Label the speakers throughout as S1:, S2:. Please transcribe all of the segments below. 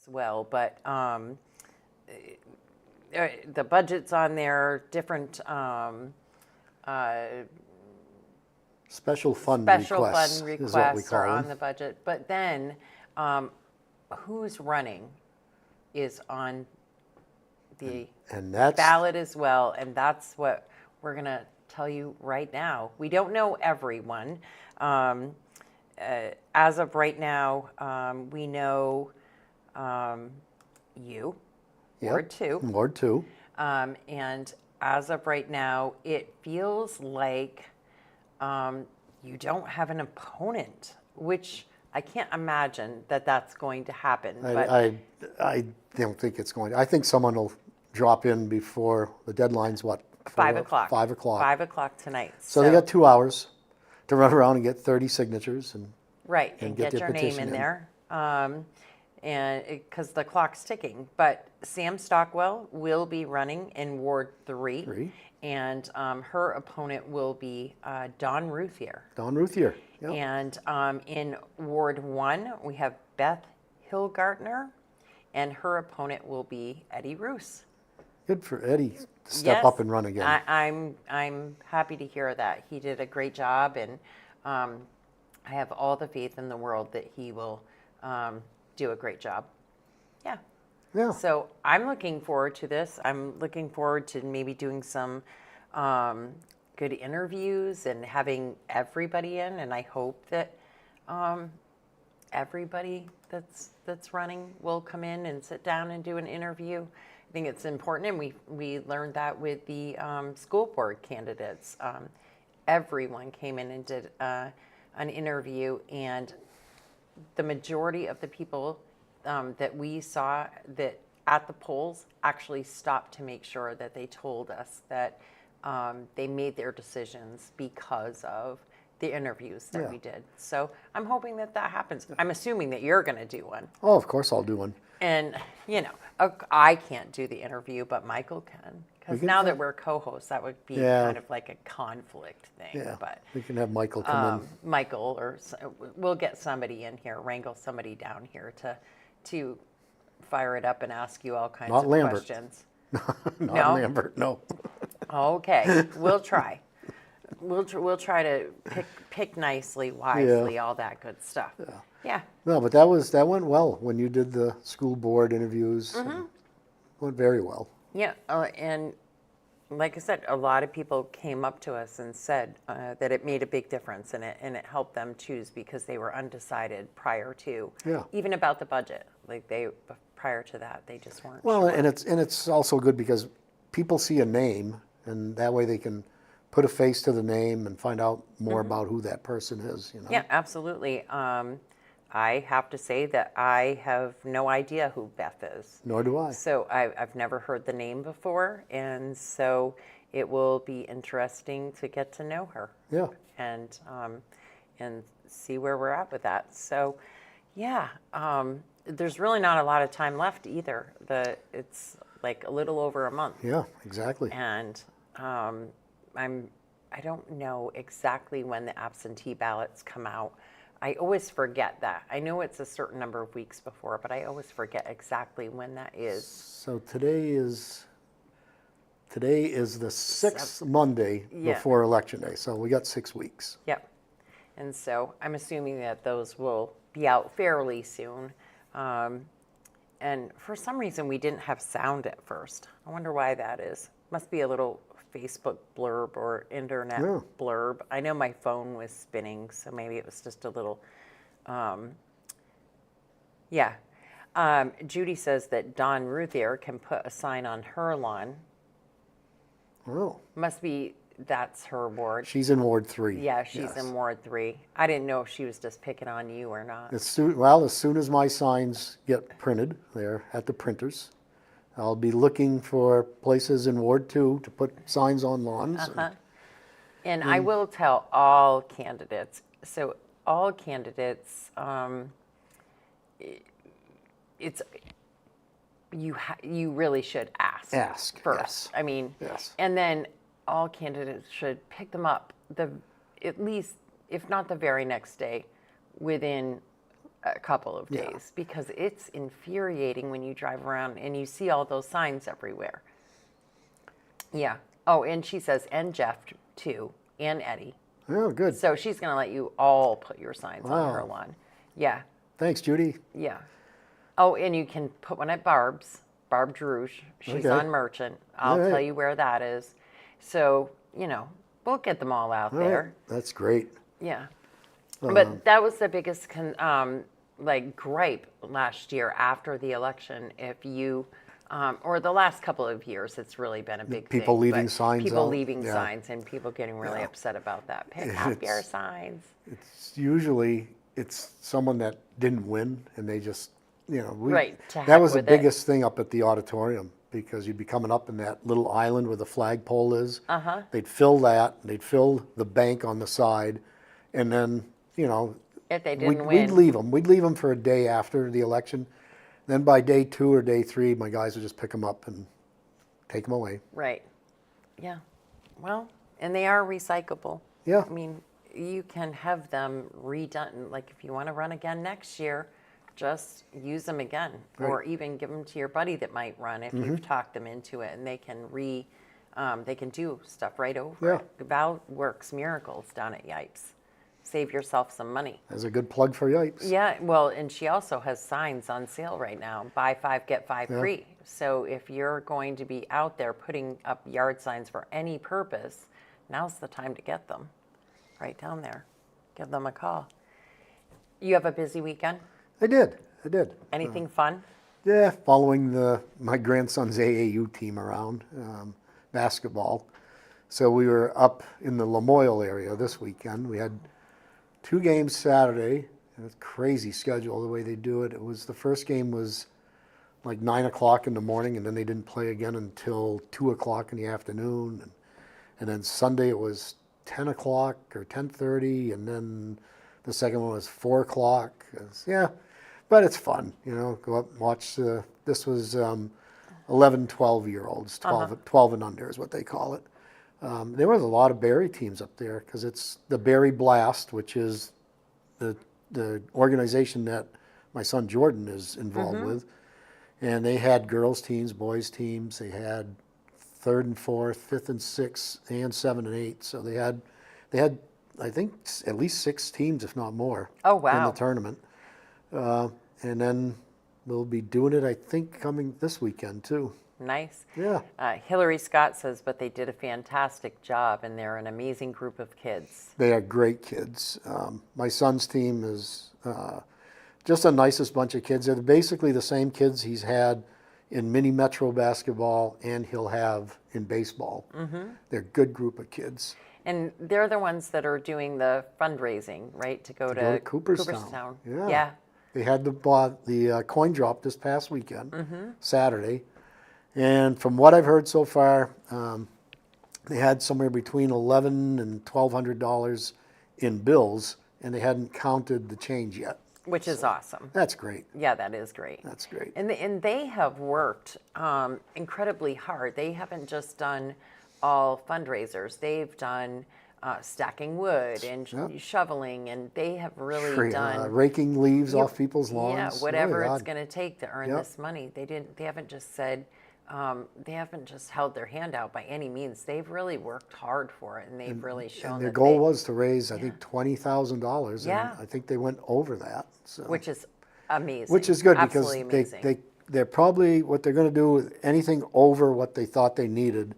S1: as well, but the budget's on there, different
S2: Special fund
S1: special
S2: requests
S1: fund
S2: is what we
S1: requests are
S2: call
S1: on
S2: them.
S1: the budget. But then, who's running is on the
S2: And that's,
S1: ballot as well, and that's what we're going to tell you right now. We don't know everyone. As of right now, we know you,
S2: yep,
S1: Ward 2.
S2: Ward 2.
S1: And as of right now, it feels like you don't have an opponent, which I can't imagine that that's going to happen. But
S2: I don't think it's going to. I think someone will drop in before the deadline's what?
S1: 5 o'clock.
S2: 5 o'clock.
S1: 5 o'clock tonight.
S2: So they got 2 hours to run around and get 30 signatures and
S1: right, and get your name in there. And because the clock's ticking. But Sam Stockwell will be running in Ward 3. And her opponent will be Dawn Ruthier.
S2: Dawn Ruthier. Yep.
S1: And in Ward 1, we have Beth Hillgartner, and her opponent will be Eddie Roos.
S2: Good for Eddie to step up and run again.
S1: I'm happy to hear that. He did a great job, and I have all the faith in the world that he will do a great job. Yeah.
S2: Yeah.
S1: So I'm looking forward to this. I'm looking forward to maybe doing some good interviews and having everybody in. And I hope that everybody that's running will come in and sit down and do an interview. I think it's important, and we learned that with the school board candidates. Everyone came in and did an interview, and the majority of the people that we saw that at the polls actually stopped to make sure that they told us that they made their decisions because of the interviews that we did. So I'm hoping that happens. I'm assuming that you're going to do one.
S2: Oh, of course I'll do one.
S1: And, I can't do the interview, but Michael can. Because now that we're co-hosts, that would be kind of like a conflict thing.
S2: Yeah,
S1: but
S2: we can have Michael come in.
S1: Michael, or we'll get somebody in here, wrangle somebody down here to fire it up and ask you all kinds of
S2: Lambert.
S1: questions.
S2: Not Lambert, no.
S1: Okay, we'll try. We'll try to pick nicely, wisely, all that good stuff. Yeah.
S2: No, but that went well when you did the school board interviews. Went very well.
S1: Yeah, and like I said, a lot of people came up to us and said that it made a big difference, and it helped them choose because they were undecided prior to, even about the budget. Like prior to that, they just weren't.
S2: Well,
S1: sure.
S2: and it's also good because people see a name, and that way they can put a face to the name and find out more about who that person is.
S1: Yeah, absolutely. I have to say that I have no idea who Beth is.
S2: Nor do I.
S1: So I've never heard the name before, and so it will be interesting to get to know her.
S2: Yeah.
S1: And see where we're at with that. So, yeah, there's really not a lot of time left either. It's like a little over a month.
S2: Yeah, exactly.
S1: And I don't know exactly when the absentee ballots come out. I always forget that. I know it's a certain number of weeks before, but I always forget exactly when that is.
S2: So today is the sixth Monday before Election Day. So we got 6 weeks.
S1: Yep. And so I'm assuming that those will be out fairly soon. And for some reason, we didn't have sound at first. I wonder why that is. Must be a little Facebook blurb or internet blurb. I know my phone was spinning, so maybe it was just a little, Judy says that Dawn Ruthier can put a sign on her lawn.
S2: Oh.
S1: Must be, that's her ward.
S2: She's in Ward 3.
S1: Yeah, she's in Ward 3. I didn't know if she was just picking on you or not.
S2: As soon as my signs get printed, they're at the printers. I'll be looking for places in Ward 2 to put signs on lawns.
S1: And I will tell all candidates, so all candidates, it's you really should ask first.
S2: Yes.
S1: I mean, and then all candidates should pick them up at least, if not the very next day, within a couple of
S2: Yeah.
S1: days because it's infuriating when you drive around and you see all those signs everywhere. Yeah. Oh, and she says, and Jeff too, and Eddie.
S2: Oh, good.
S1: So she's going to let you all put your signs on her
S2: Wow.
S1: lawn. Yeah.
S2: Thanks, Judy.
S1: Yeah. Oh, and you can put one at Barb's, Barb Druge. She's
S2: Okay.
S1: on Merchant. I'll
S2: All right.
S1: tell you where that is. So, we'll get them all out
S2: All right.
S1: there.
S2: That's great.
S1: Yeah. But that was the biggest gripe last year after the election. If you, or the last couple of years, it's really been a big
S2: People
S1: thing.
S2: leaving
S1: but
S2: signs
S1: People
S2: out,
S1: leaving
S2: yeah.
S1: signs and people getting really upset about that. Pick up your signs.
S2: Usually it's someone that didn't win and they just,
S1: Right, to
S2: that
S1: heck
S2: was the
S1: with it.
S2: biggest thing up at the auditorium because you'd be coming up in that little island where the flagpole is.
S1: Uh-huh.
S2: They'd fill that, they'd fill the bank on the side, and then,
S1: If they
S2: we'd,
S1: didn't
S2: we'd
S1: win.
S2: leave them. We'd leave them for a day after the election. Then by day 2 or day 3, my guys would just pick them up and take them away.
S1: Right. Yeah. Well, and they are recyclable.
S2: Yeah.
S1: I mean, you can have them redone. Like if you want to run again next year, just use them again, or
S2: Right.
S1: even give them to your buddy that might run if you've talked them into it, and they can they can do stuff right over
S2: Yeah.
S1: it. Val works miracles down at Yipes. Save yourself some money.
S2: As a good plug for Yipes.
S1: Yeah, well, and she also has signs on sale right now. Buy 5, get 5 free. So if you're going to be out there putting up yard signs for any purpose, now's the time to get them. Right down there. Give them a call. You have a busy weekend?
S2: I did.
S1: Anything fun?
S2: Yeah, following my grandson's AAU team around, basketball. So we were up in the Lamoille area this weekend. We had 2 games Saturday. It's a crazy schedule the way they do it. The first game was like 9 o'clock in the morning, and then they didn't play again until 2 o'clock in the afternoon. And then Sunday it was 10 o'clock or 10:30, and then the second one was 4 o'clock. Yeah, but it's fun, go up and watch. This was 11, 12-year-olds, 12 and under is what they call it. There was a lot of Barre teams up there because it's the Barre Blast, which is the organization that my son Jordan is involved with. And they had girls teams, boys teams. They had 3rd and 4th, 5th and 6th, and 7 and 8. So they had I think at least 6 teams, if not more.
S1: Oh, wow.
S2: In the tournament. And then we'll be doing it, I think, coming this weekend too.
S1: Nice.
S2: Yeah.
S1: Hillary Scott says, but they did a fantastic job, and they're an amazing group of kids.
S2: They are great kids. My son's team is just the nicest bunch of kids. They're basically the same kids he's had in mini metro basketball and he'll have in baseball. They're a good group of kids.
S1: And they're the ones that are doing the fundraising, right, to go to
S2: Cooperstown.
S1: Yeah.
S2: They had the coin drop this past weekend, Saturday. And from what I've heard so far, they had somewhere between $1,100 and $1,200 in bills, and they hadn't counted the change yet.
S1: Which is awesome.
S2: That's great.
S1: Yeah, that is great.
S2: That's great.
S1: And they have worked incredibly hard. They haven't just done all fundraisers. They've done stacking wood and shoveling, and they have really done
S2: raking leaves off people's lawns.
S1: Yeah, whatever
S2: Oh,
S1: it's going to take to earn this money. They haven't just said. They haven't just held their hand out by any means. They've really worked hard for it, and they've really shown
S2: And their
S1: that
S2: goal was to raise, I think, $20,000.
S1: Yeah.
S2: And I think they went over that. So.
S1: which is amazing.
S2: Which is good
S1: Absolutely
S2: because
S1: amazing.
S2: they're probably, what they're going to do with anything over what they thought they needed,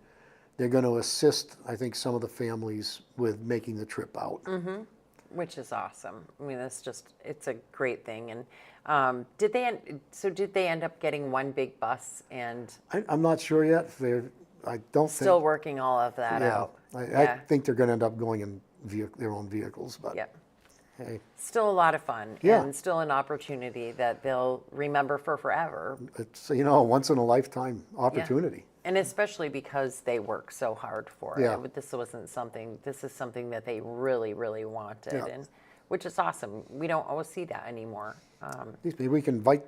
S2: they're going to assist, I think, some of the families with making the trip out.
S1: Which is awesome. I mean, it's a great thing. And did they end up getting one big bus and
S2: I'm not sure yet. I don't
S1: still
S2: think.
S1: working all of that out?
S2: I think they're going to end up going in their own vehicles. But
S1: Yep.
S2: hey,
S1: Still a lot of fun.
S2: Yeah.
S1: And still an opportunity that they'll remember for forever.
S2: it's a once in a lifetime opportunity.
S1: And especially because they work so hard for it.
S2: Yeah.
S1: This is something that they really, really wanted,
S2: Yeah.
S1: and which is awesome. We don't always see that anymore.
S2: Maybe we can invite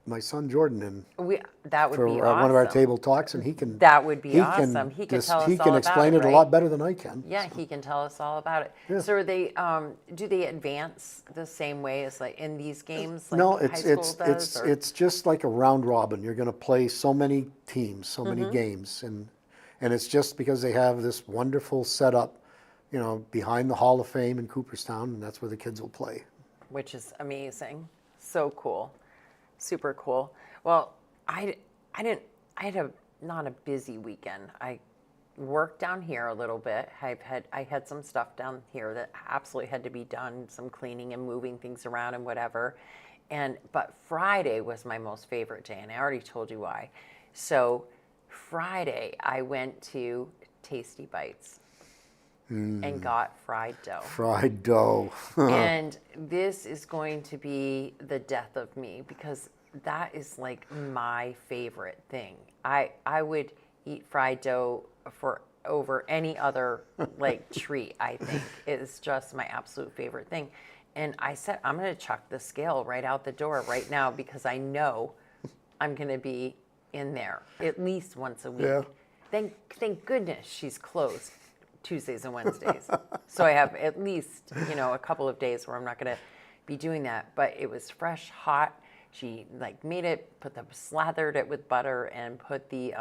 S2: my son Jordan in
S1: That would
S2: for
S1: be awesome.
S2: one of our table talks, and he can.
S1: That would be
S2: he
S1: awesome. He can tell us
S2: He
S1: all
S2: can
S1: about
S2: explain
S1: it,
S2: it a
S1: right?
S2: lot better than I can.
S1: Yeah, he can tell us all about it.
S2: Yeah.
S1: So are they, do they advance the same way as like in these games, like
S2: No,
S1: high school does? Or?
S2: it's just like a round robin. You're going to play so many teams, so
S1: Mm-hmm.
S2: many games, and it's just because they have this wonderful setup, behind the Hall of Fame in Cooperstown, and that's where the kids will play.
S1: Which is amazing. So cool. Super cool. Well, I had not a busy weekend. I worked down here a little bit. I had some stuff down here that absolutely had to be done, some cleaning and moving things around and whatever. But Friday was my most favorite day, and I already told you why. So Friday I went to Tasty Bites and got fried dough.
S2: Fried dough.
S1: And this is going to be the death of me because that is like my favorite thing. I would eat fried dough for over any other like treat, I think. It's just my absolute favorite thing. And I said, I'm going to chuck the scale right out the door right now because I know I'm going to be in there at least once a week.
S2: Yeah.
S1: Thank goodness she's closed Tuesdays and Wednesdays. So I have at least, a couple of days where I'm not going to be doing that. But it was fresh, hot. She like made it, slathered it with butter and put the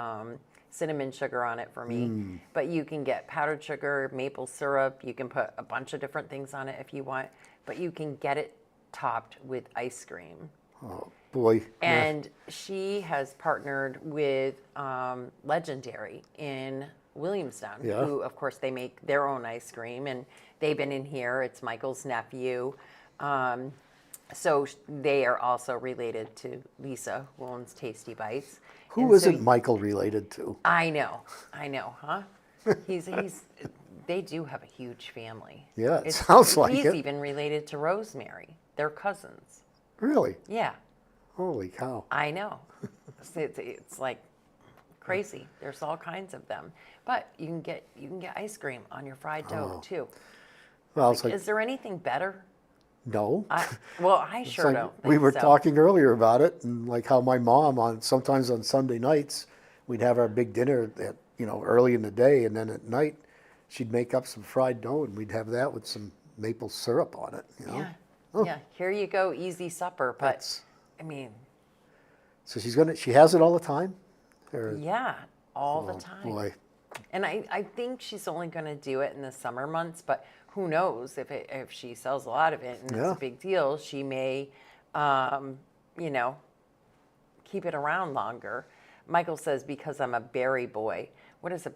S1: cinnamon sugar on it for me. But you can get powdered sugar, maple syrup. You can put a bunch of different things on it if you want. But you can get it topped with ice cream.
S2: Oh boy.
S1: And she has partnered with Legendary in Williamstown,
S2: Yeah.
S1: who, of course, they make their own ice cream, and they've been in here. It's Michael's nephew. So they are also related to Lisa, who owns Tasty Bites.
S2: Who
S1: And
S2: isn't Michael related to?
S1: I know, huh? He's. They do have a huge family.
S2: Yeah, it sounds like
S1: he's
S2: it.
S1: even related to Rosemary. They're cousins.
S2: Really?
S1: Yeah.
S2: Holy cow.
S1: I know. It's like crazy. There's all kinds of them. But you can get ice cream on your fried dough too.
S2: Well, it's like,
S1: Is there anything better?
S2: no.
S1: I
S2: It's
S1: sure
S2: like
S1: don't think
S2: we were
S1: so.
S2: talking earlier about it, and like how my mom sometimes on Sunday nights we'd have our big dinner at early in the day, and then at night she'd make up some fried dough, and we'd have that with some maple syrup on it.
S1: Yeah. Yeah. Here you go, easy supper. But
S2: That's-
S1: I mean,
S2: So she has it all the time? Or,
S1: yeah, all the time.
S2: boy.
S1: And I think she's only going to do it in the summer months, but who knows if she sells a lot of it and it's
S2: Yeah.
S1: a big deal, she may, keep it around longer. Michael says because I'm a berry boy. What does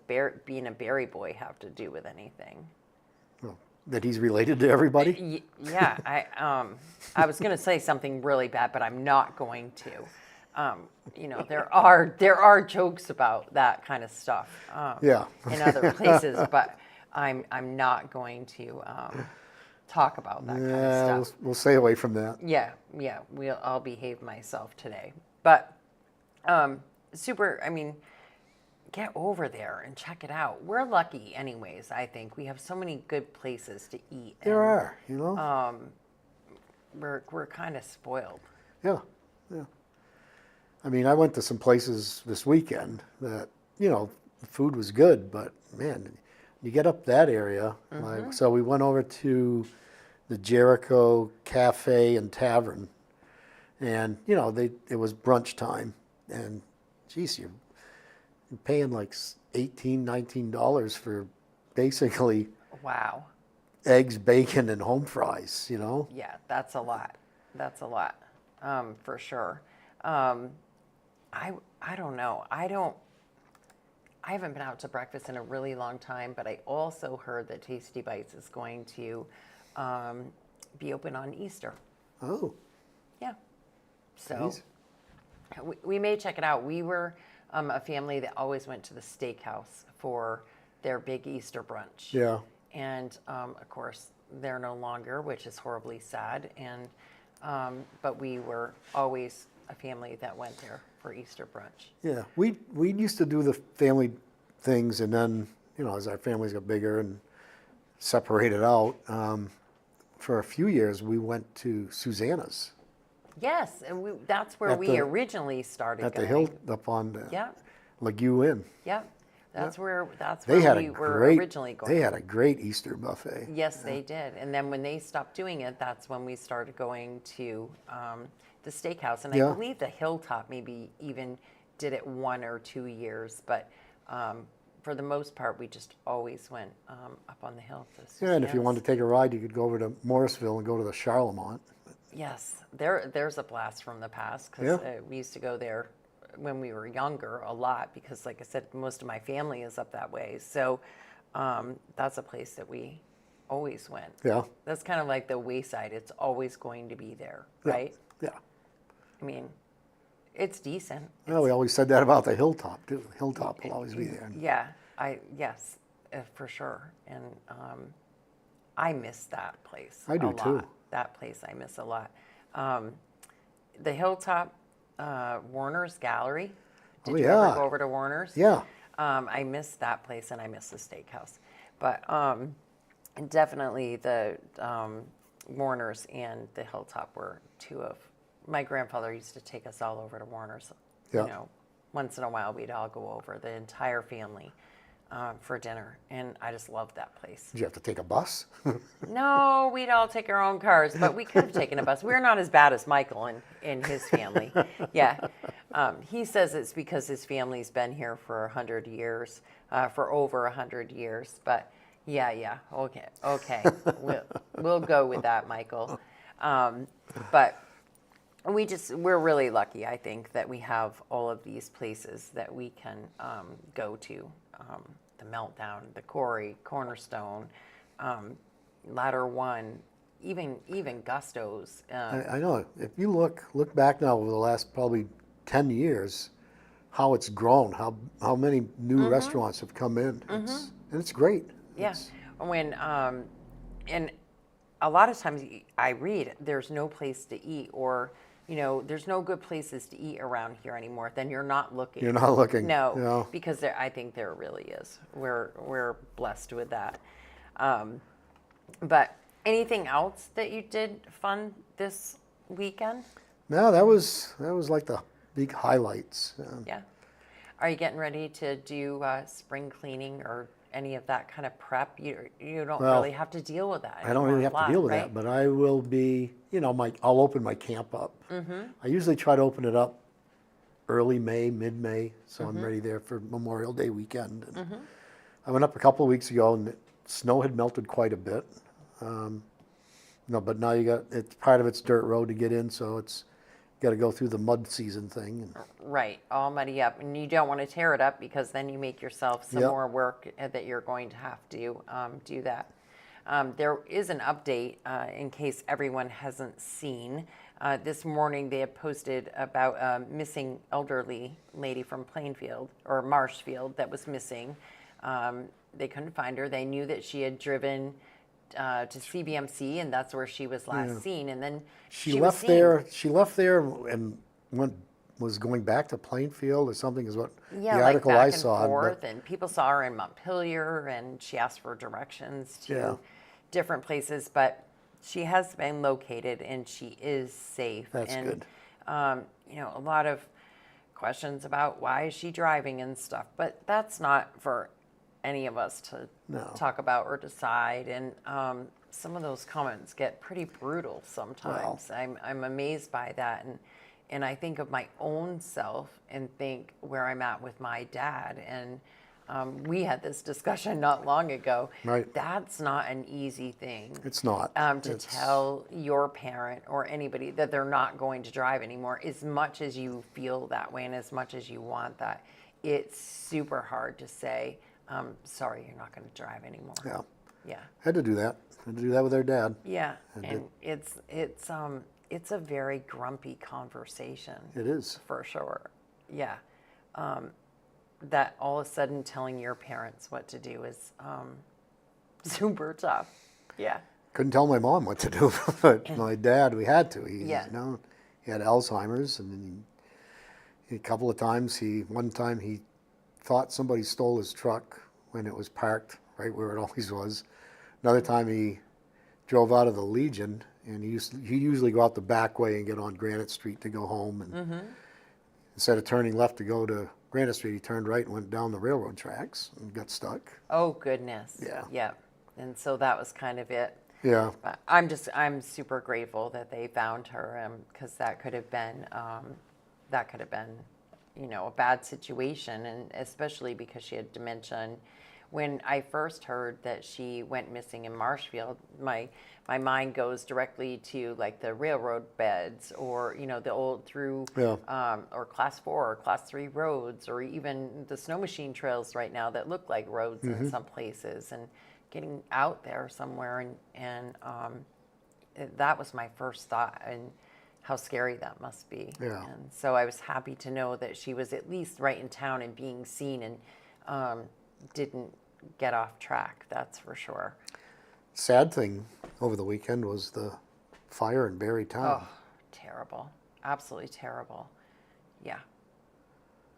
S1: being a berry boy have to do with anything?
S2: That he's related to everybody?
S1: Yeah, I was going to say something really bad, but I'm not going to. There are jokes about that kind of stuff.
S2: Yeah.
S1: In other places, but I'm not going to talk about that kind of stuff.
S2: We'll stay away from that.
S1: Yeah, I'll behave myself today. But super. I mean, get over there and check it out. We're lucky, anyways. I think we have so many good places to eat.
S2: There
S1: and,
S2: are,
S1: We're kind of spoiled.
S2: Yeah. I mean, I went to some places this weekend that, the food was good, but man, you get up that area. So we went over to the Jericho Cafe and Tavern, and, it was brunch time, and geez, you're paying like $18, $19 for basically
S1: Wow.
S2: eggs, bacon, and home fries,
S1: Yeah, that's a lot. That's a lot, for sure. I don't know. I haven't been out to breakfast in a really long time, but I also heard that Tasty Bites is going to be open on Easter.
S2: Oh,
S1: Yeah. So
S2: Jeez.
S1: we may check it out. We were a family that always went to the steakhouse for their big Easter brunch.
S2: yeah.
S1: And of course, they're no longer, which is horribly sad. And but we were always a family that went there for Easter brunch.
S2: Yeah, we used to do the family things, and then as our families got bigger and separated out, for a few years we went to Susanna's
S1: Yes, and that's where
S2: At
S1: we
S2: the-
S1: originally started
S2: at the
S1: going.
S2: hill up on the
S1: Yep,
S2: Lague Inn.
S1: yep. That's where
S2: They had
S1: we
S2: a
S1: were
S2: great,
S1: originally going.
S2: they had a great Easter buffet.
S1: Yes, they did. And then when they stopped doing it, that's when we started going to the steakhouse. And I
S2: Yeah.
S1: believe the Hilltop maybe even did it 1 or 2 years. But for the most part, we just always went up on the hill. To
S2: Yeah, and if you
S1: Suzanne's.
S2: wanted to take a ride, you could go over to Morrisville and go to the Charlemont.
S1: Yes, there's a blast from the past because
S2: Yeah.
S1: we used to go there when we were younger a lot because, like I said, most of my family is up that way. So that's a place that we always went.
S2: Yeah.
S1: That's kind of like the Wayside. It's always going to be there,
S2: Yeah.
S1: right?
S2: Yeah.
S1: I mean, it's decent.
S2: Well, we always said that about the Hilltop too. The Hilltop will always be there.
S1: Yeah, yes, for sure. And I miss that place.
S2: I do
S1: a lot.
S2: too.
S1: That place I miss a lot. The Hilltop, Warner's Gallery. Did
S2: Oh,
S1: you
S2: yeah.
S1: ever go over to Warner's?
S2: Yeah.
S1: I miss that place and I miss the steakhouse. But definitely the Warner's and the Hilltop were two of my grandfather used to take us all over to Warner's.
S2: Yeah.
S1: You know, once in a while we'd all go over, the entire family, for dinner, and I just loved that place.
S2: Did you have to take a bus?
S1: No, we'd all take our own cars, but we could have taken a bus. We're not as bad as Michael and his family. Yeah. He says it's because his family's been here for 100 years, for over 100 years. But yeah, okay. We'll go with that, Michael. But we're really lucky, I think, that we have all of these places that we can go to. The Meltdown, the Quarry, Cornerstone, Ladder One, even Gusto's.
S2: I know. If you look back now over the last probably 10 years, how it's grown, how many new restaurants have come in. It's great.
S1: Yeah, when and a lot of times I read there's no place to eat, or there's no good places to eat around here anymore. Then you're not looking.
S2: You're not looking.
S1: No, because I think there really is. We're blessed with that. But anything else that you did fun this weekend?
S2: No, that was like the big highlights.
S1: Yeah. Are you getting ready to do spring cleaning or any of that kind of prep? You don't
S2: Well,
S1: really have to deal with that.
S2: I don't really have to deal with that, but I will be, I'll open my camp up. I usually try to open it up early May, mid-May, so I'm ready there for Memorial Day weekend. And I went up a couple of weeks ago, and the snow had melted quite a bit. But now it's part of it's dirt road to get in, so it's got to go through the mud season thing.
S1: Right, all muddy up, and you don't want to tear it up because then you make yourself some
S2: Yep.
S1: more work that you're going to have to do that. There is an update in case everyone hasn't seen. This morning they had posted about a missing elderly lady from Plainfield or Marshfield that was missing. They couldn't find her. They knew that she had driven to CBMC, and that's where she was last seen. And then
S2: She
S1: was
S2: left
S1: seen-
S2: there. She left there and was going back to Plainfield or something. Is what
S1: Yeah,
S2: the
S1: like
S2: article
S1: back
S2: I
S1: and
S2: saw.
S1: forth, and people saw her in Montpelier, and she asked for directions to
S2: Yeah.
S1: different places. But she has been located, and she is safe.
S2: That's
S1: and,
S2: good.
S1: A lot of questions about why is she driving and stuff, but that's not for any of us to
S2: No.
S1: talk about or decide. And some of those comments get pretty brutal sometimes. I'm amazed by that, and I think of my own self and think where I'm at with my dad. And we had this discussion not long ago.
S2: Right.
S1: That's not an easy thing.
S2: It's not.
S1: To tell your parent or anybody that they're not going to drive anymore, as much as you feel that way and as much as you want that, it's super hard to say, sorry, you're not going to drive anymore.
S2: Yeah.
S1: Yeah.
S2: Had to do that. Had to do that with their dad.
S1: Yeah. And it's a very grumpy conversation.
S2: It is.
S1: For sure. Yeah. That all of a sudden telling your parents what to do is super tough. Yeah.
S2: Couldn't tell my mom what to do, but my dad, we had to. He had Alzheimer's, and then one time he thought somebody stole his truck when it was parked right where it always was. Another time he drove out of the Legion and he usually go out the back way and get on Granite Street to go home. And instead of turning left to go to Granite Street, he turned right and went down the railroad tracks and got stuck.
S1: Oh, goodness.
S2: Yeah.
S1: Yep. And so that was kind of it.
S2: Yeah.
S1: But I'm super grateful that they found her, because that could have been, a bad situation, and especially because she had dementia. And when I first heard that she went missing in Marshfield, my mind goes directly to like the railroad beds, or the old through or class 4 or class 3 roads, or even the snow machine trails right now that look like roads in some places, and getting out there somewhere, and that was my first thought, and how scary that must be.
S2: Yeah.
S1: And so I was happy to know that she was at least right in town and being seen, and didn't get off track, that's for sure.
S2: Sad thing over the weekend was the fire in Barre town.
S1: Oh, terrible. Absolutely terrible. Yeah.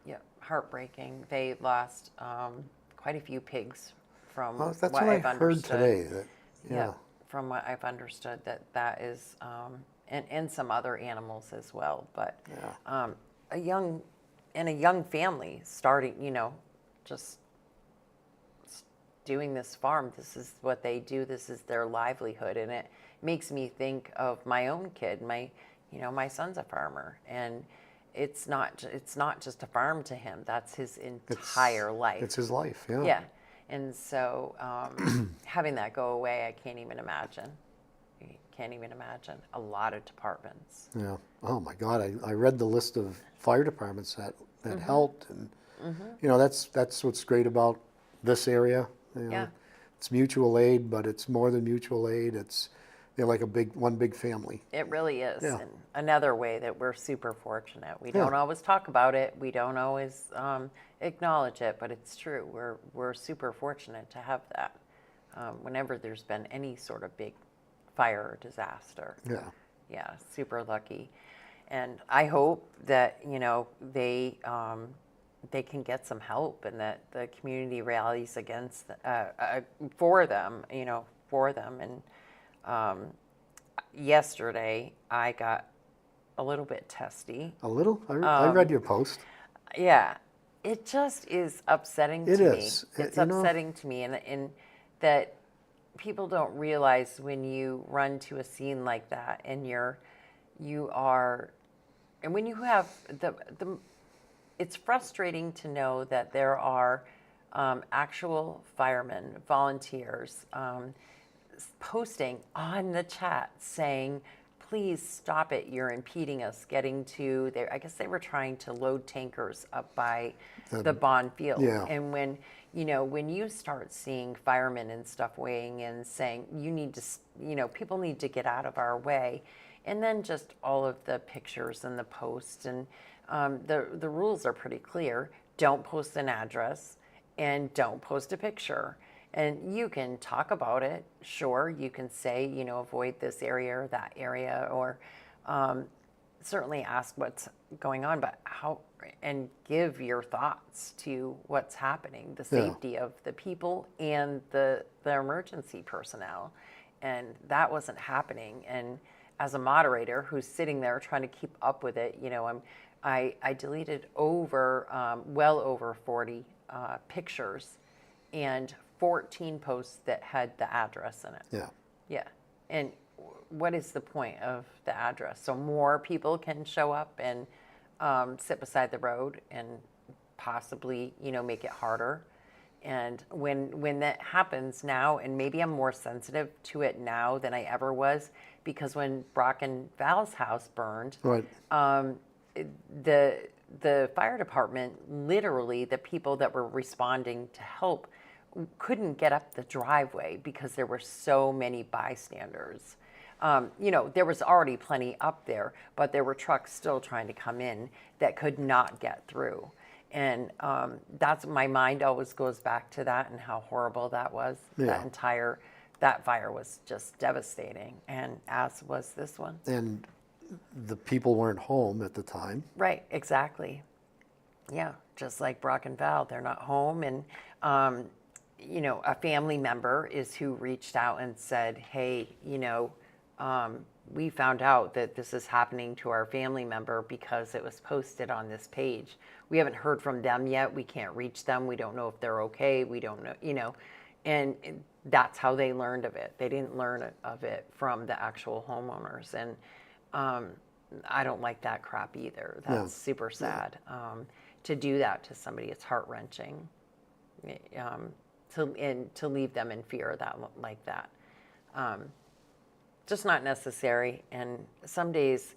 S1: Yeah, heartbreaking. They lost quite a few pigs from
S2: Well, that's
S1: what
S2: what
S1: I've
S2: I heard
S1: understood.
S2: today. That,
S1: Yeah, from what I've understood, that is, and some other animals as well. But a young family starting, just doing this farm. This is what they do. This is their livelihood, and it makes me think of my own kid. My son's a farmer, and it's not just a farm to him. That's his entire life.
S2: It's his life. Yeah.
S1: Yeah. And so having that go away, I can't even imagine. A lot of departments.
S2: Yeah. Oh my God. I read the list of fire departments that helped, and that's what's great about this area.
S1: Yeah.
S2: It's mutual aid, but it's more than mutual aid. They're like one big family.
S1: It really is.
S2: Yeah.
S1: And another way that we're super fortunate. We don't always talk about it. We don't always acknowledge it, but it's true. We're super fortunate to have that. Whenever there's been any sort of big fire or disaster.
S2: Yeah.
S1: Yeah, super lucky. And I hope that, they can get some help, and that the community rallies against for them. And yesterday I got a little bit testy.
S2: A little? I read your post.
S1: Yeah, it just is upsetting
S2: It
S1: to
S2: is.
S1: me. It's upsetting to me, and that people don't realize when you run to a scene like that, and and when you have it's frustrating to know that there are actual firemen, volunteers, posting on the chat saying, please stop it, you're impeding us getting to there. I guess they were trying to load tankers up by the Bond Field.
S2: Yeah.
S1: And when you start seeing firemen and stuff weighing in saying, people need to get out of our way. And then just all of the pictures and the posts, and the rules are pretty clear. Don't post an address, and don't post a picture. And you can talk about it, sure. You can say, avoid this area or that area, or certainly ask what's going on, but and give your thoughts to what's happening, the safety of the people and the emergency personnel. And that wasn't happening. And as a moderator who's sitting there trying to keep up with it, I deleted well over 40 pictures and 14 posts that had the address in it.
S2: Yeah.
S1: Yeah. And what is the point of the address? So more people can show up and sit beside the road and possibly, make it harder. And when that happens now, and maybe I'm more sensitive to it now than I ever was, because when Brock and Val's house burned,
S2: Right.
S1: The fire department, literally the people that were responding to help, couldn't get up the driveway because there were so many bystanders. There was already plenty up there, but there were trucks still trying to come in that could not get through. And that's, my mind always goes back to that and how horrible that was.
S2: Yeah.
S1: That fire was just devastating, and as was this one.
S2: And the people weren't home at the time.
S1: Right, exactly. Yeah, just like Brock and Val, they're not home. And, a family member is who reached out and said, hey, we found out that this is happening to our family member because it was posted on this page. We haven't heard from them yet. We can't reach them. We don't know if they're okay. We don't know, and that's how they learned of it. They didn't learn of it from the actual homeowners. And I don't like that crap either. That's super sad. To do that to somebody, it's heart-wrenching. To leave them in fear like that. Just not necessary. And some days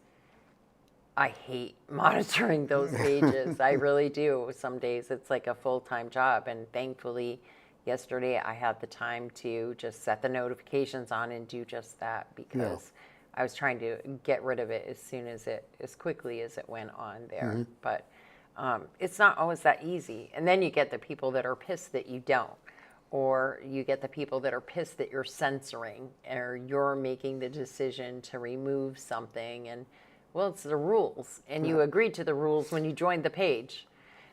S1: I hate monitoring those pages. I really do. Some days it's like a full-time job. And thankfully, yesterday I had the time to just set the notifications on and do just that, because I was trying to get rid of it as quickly as it went on there. But it's not always that easy. And then you get the people that are pissed that you don't. Or you get the people that are pissed that you're censoring, or you're making the decision to remove something. And, well, it's the rules. And you agreed to the rules when you joined the page.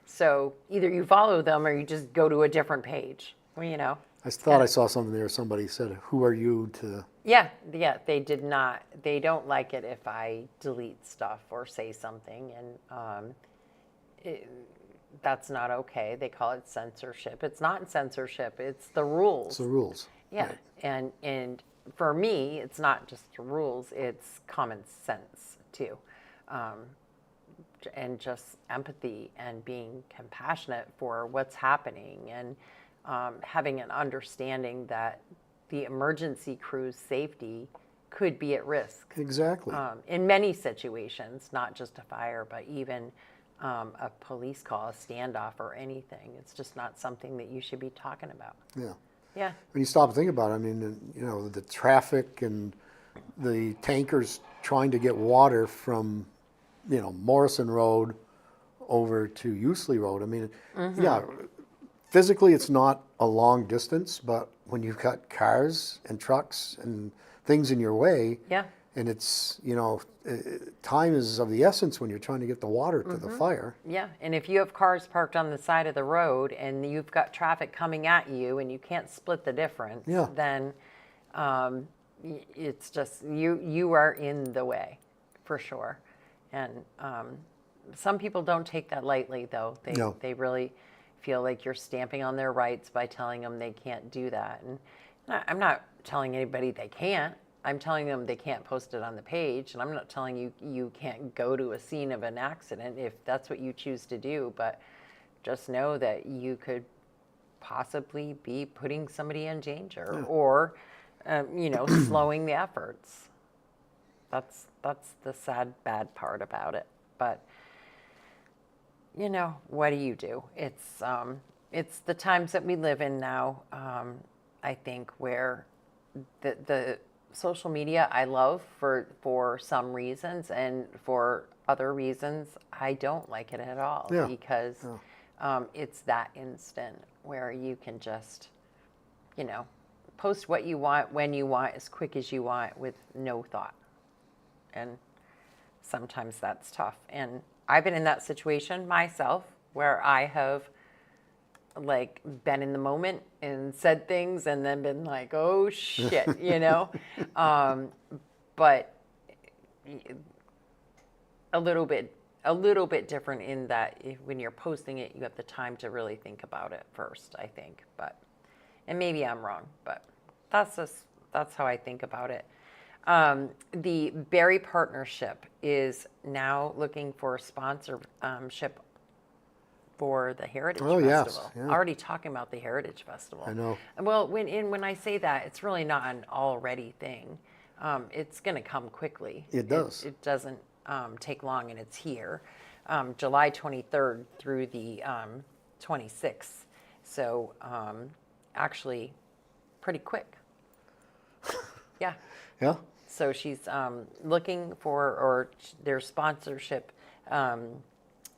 S1: So either you follow them or you just go to a different page, I
S2: thought I saw something there. Somebody said, "Who are you to?"
S1: Yeah, they did not. They don't like it if I delete stuff or say something. And that's not okay. They call it censorship. It's not censorship. It's the rules.
S2: It's the rules.
S1: Yeah,
S2: right.
S1: And for me, it's not just the rules. It's common sense too, and just empathy and being compassionate for what's happening, and having an understanding that the emergency crew's safety could be at risk.
S2: Exactly.
S1: In many situations, not just a fire, but even a police call, a standoff, or anything. It's just not something that you should be talking about.
S2: Yeah.
S1: Yeah.
S2: When you stop and think about it, I mean, the traffic and the tankers trying to get water from, Morrison Road over to Usley Road. I mean, yeah, physically it's not a long distance, but when you've got cars and trucks and things in your way, and it's, time is of the essence when you're trying to get the water to the fire.
S1: Yeah, and if you have cars parked on the side of the road and you've got traffic coming at you and you can't split the difference, then it's just, you are in the way, for sure. And some people don't take that lightly, though. They really feel like you're stamping on their rights by telling them they can't do that. And I'm not telling anybody they can't. I'm telling them they can't post it on the page, and I'm not telling you you can't go to a scene of an accident if that's what you choose to do, but just know that you could possibly be putting somebody in danger or, slowing the efforts. That's the sad, bad part about it. But, what do you do? It's the times that we live in now, I think, where the social media I love for some reasons, and for other reasons I don't like it at all, because it's that instant where you can just post what you want when you want, as quick as you want, with no thought. And sometimes that's tough, and I've been in that situation myself where I have been in the moment and said things and then been like, oh shit, but a little bit different in that when you're posting it, you have the time to really think about it first, I think. And maybe I'm wrong, but that's how I think about it. The Barre Partnership is now looking for sponsorship for the Heritage Festival.
S2: Yes, yeah.
S1: Already talking about the Heritage Festival.
S2: I know.
S1: Well, when I say that, it's really not an already thing. It's going to come quickly.
S2: It does.
S1: It doesn't take long, and it's here. July 23rd through the 26th. So actually pretty quick. Yeah.
S2: Yeah.
S1: So she's looking for, or there's sponsorship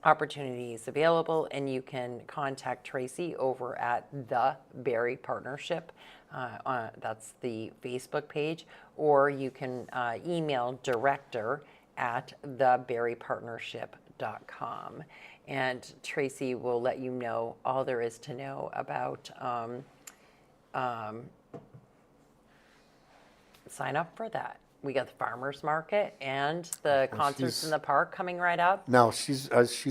S1: opportunities available, and you can contact Tracy over at the Barre Partnership. That's the Facebook page, or you can email director@thebarrepartnership.com, and Tracy will let you know all there is to know about sign up for that. we got the farmers market and the concerts in the park coming right up
S2: Now, she's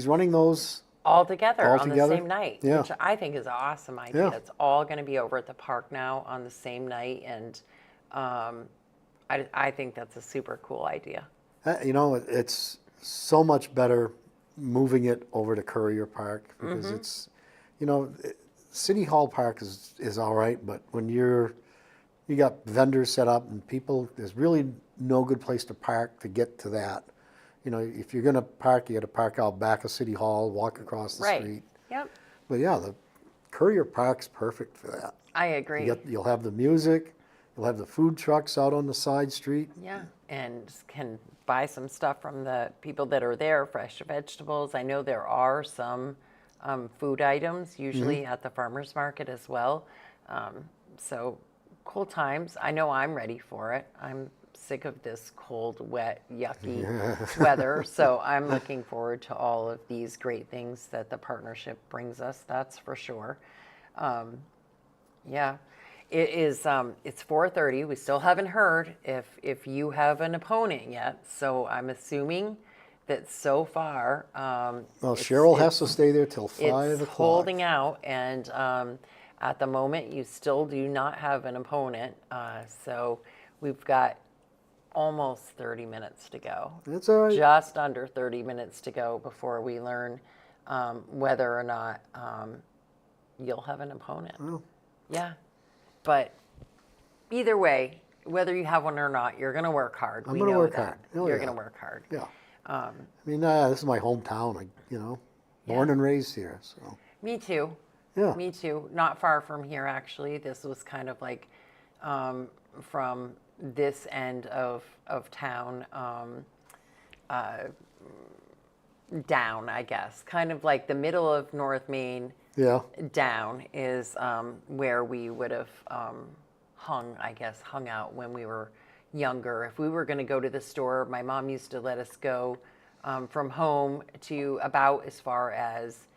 S2: running those.
S1: all together
S2: All
S1: on the
S2: together?
S1: same night,
S2: Yeah.
S1: which I think is an awesome idea.
S2: Yeah.
S1: It's all going to be over at the park now on the same night, and I think that's a super cool idea.
S2: It's so much better moving it over to Courier Park because it's, City Hall Park is all right, but when you got vendors set up and people, there's really no good place to park to get to that. If you're gonna park, you gotta park out back of City Hall, walk across the
S1: Right.
S2: street.
S1: Yep.
S2: But yeah, the Courier Park's perfect for that.
S1: I agree.
S2: You'll have the music, you'll have the food trucks out on the side street.
S1: Yeah, and can buy some stuff from the people that are there, fresh vegetables. I know there are some food items usually at the farmers market as well. So cool times. I know I'm ready for it. I'm sick of this cold, wet, yucky weather. So I'm looking forward to all of these great things that the partnership brings us. That's for sure. Yeah. It is. It's 4:30. We still haven't heard if you have an opponent yet. So I'm assuming that so far.
S2: Well, Cheryl has to stay there till 5
S1: It's
S2: o'clock.
S1: holding out, and at the moment, you still do not have an opponent. So we've got almost 30 minutes to go.
S2: That's all right.
S1: Just under 30 minutes to go before we learn whether or not you'll have an opponent.
S2: Oh.
S1: Yeah. But either way, whether you have one or not, you're going to work hard.
S2: I'm
S1: We
S2: gonna
S1: know
S2: work
S1: that.
S2: hard. Oh,
S1: You're
S2: yeah.
S1: going to work hard.
S2: Yeah. This is my hometown. Born and raised here. So
S1: Me too.
S2: yeah.
S1: Me too. Not far from here, actually. This was kind of like from this end of town down, I guess. Kind of like the middle of North Main
S2: Yeah.
S1: down is where we would have hung out when we were younger. If we were going to go to the store, my mom used to let us go from home to about as far as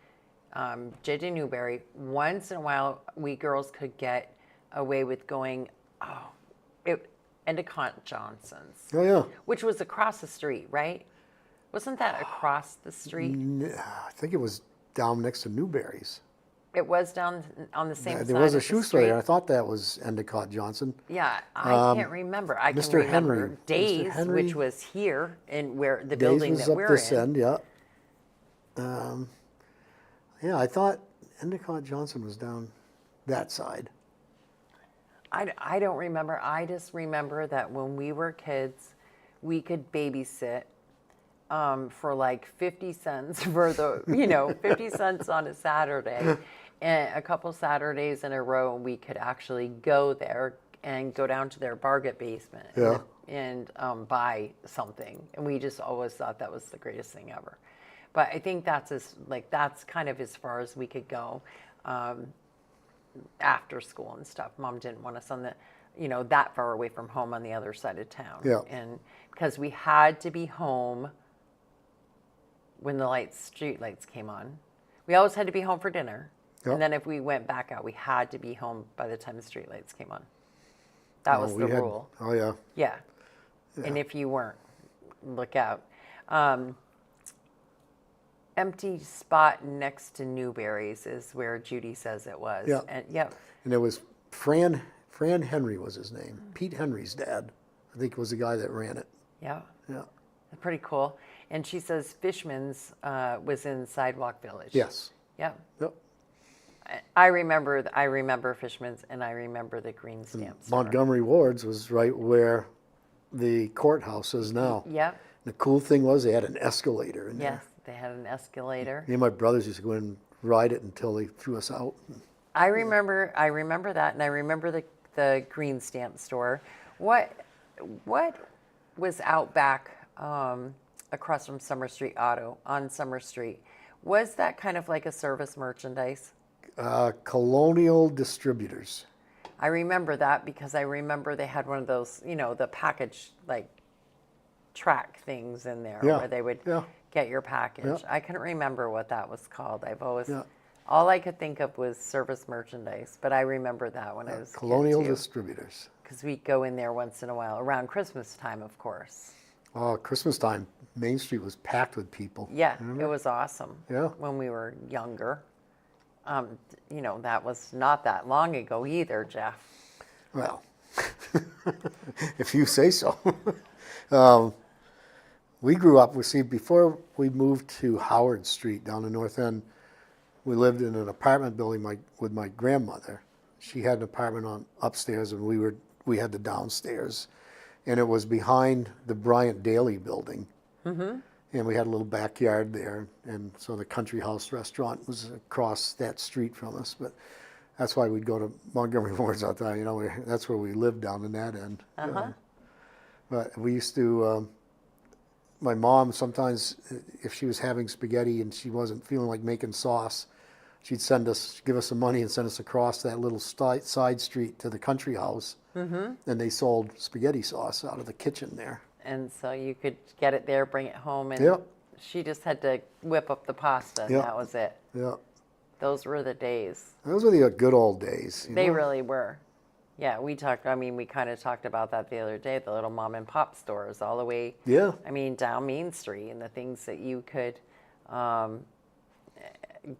S1: JJ Newberry. Once in a while, we girls could get away with going, Endicott Johnson's,
S2: Oh yeah.
S1: which was across the street, right? Wasn't that across the street?
S2: I think it was down next to Newberry's.
S1: It was down on the same side.
S2: There was a
S1: of the
S2: shoe store there. I
S1: street.
S2: thought that was Endicott Johnson.
S1: Yeah, I can't remember. I can
S2: Mr.
S1: remember
S2: Henry. Mr.
S1: Days,
S2: Henry.
S1: which was here in where the
S2: Days
S1: building
S2: was
S1: that
S2: up
S1: we're
S2: this
S1: in.
S2: end, yeah. Yeah, I thought Endicott Johnson was down that side.
S1: I don't remember. I just remember that when we were kids, we could babysit for like 50 cents for 50 cents on a Saturday. And a couple Saturdays in a row, we could actually go there and go down to their Barget basement
S2: Yeah.
S1: and buy something. And we just always thought that was the greatest thing ever. But I think that's kind of as far as we could go after school and stuff. Mom didn't want us on that far away from home on the other side of town.
S2: Yeah.
S1: And because we had to be home when the street lights came on. We always had to be home for dinner.
S2: Yep.
S1: And then if we went back out, we had to be home by the time the street lights came on. That was the rule.
S2: Oh yeah.
S1: Yeah. And if you weren't, look out. Empty spot next to Newberry's is where Judy says it was.
S2: Yeah.
S1: And yep.
S2: And it was Fran Henry was his name. Pete Henry's dad, I think, was the guy that ran it.
S1: Yeah.
S2: Yeah.
S1: Pretty cool. And she says Fishman's was in Sidewalk Village.
S2: Yes.
S1: Yep.
S2: Yep.
S1: I remember Fishman's, and I remember the green stamp store.
S2: Montgomery Ward's was right where the courthouse is now.
S1: Yep.
S2: The cool thing was they had an escalator in
S1: Yes, they had an escalator.
S2: there. Me and my brothers used to go in and ride it until they threw us out.
S1: I remember that, and I remember the green stamp store. What was out back across from Summer Street Auto on Summer Street? Was that kind of like a service merchandise?
S2: Colonial Distributors.
S1: I remember that because I remember they had one of those, the package track things in there
S2: Yeah,
S1: where they would
S2: yeah.
S1: get your package.
S2: Yeah.
S1: I couldn't remember what that was called.
S2: Yeah.
S1: All I could think of was service merchandise, but I remember that when I was a kid,
S2: Colonial
S1: too.
S2: Distributors.
S1: because we go in there once in a while around Christmas time, of course.
S2: Oh, Christmas time, Main Street was packed with people.
S1: Yeah,
S2: Remember?
S1: it was awesome.
S2: Yeah.
S1: When we were younger. That was not that long ago either, Jeff.
S2: Well, if you say so. We grew up, before we moved to Howard Street down the North End, we lived in an apartment building with my grandmother. She had an apartment upstairs, and we had the downstairs. And it was behind the Bryant Daly building. Mm-hmm. And we had a little backyard there. And so the Country House restaurant was across that street from us. But that's why we'd go to Montgomery Ward's all the time. That's where we lived down in that end.
S1: Uh-huh.
S2: But we used to, my mom sometimes, if she was having spaghetti and she wasn't feeling like making sauce, she'd give us some money and send us across that little side street to the Country House. Mm-hmm. And they sold spaghetti sauce out of the kitchen there.
S1: And so you could get it there, bring it home, and
S2: Yep.
S1: she just had to whip up the pasta, and
S2: Yep.
S1: that was it.
S2: Yeah.
S1: Those were the days.
S2: Those were the good old days.
S1: They really were. Yeah, we kind of talked about that the other day, the little mom and pop stores all the way,
S2: Yeah.
S1: down Main Street, and the things that you could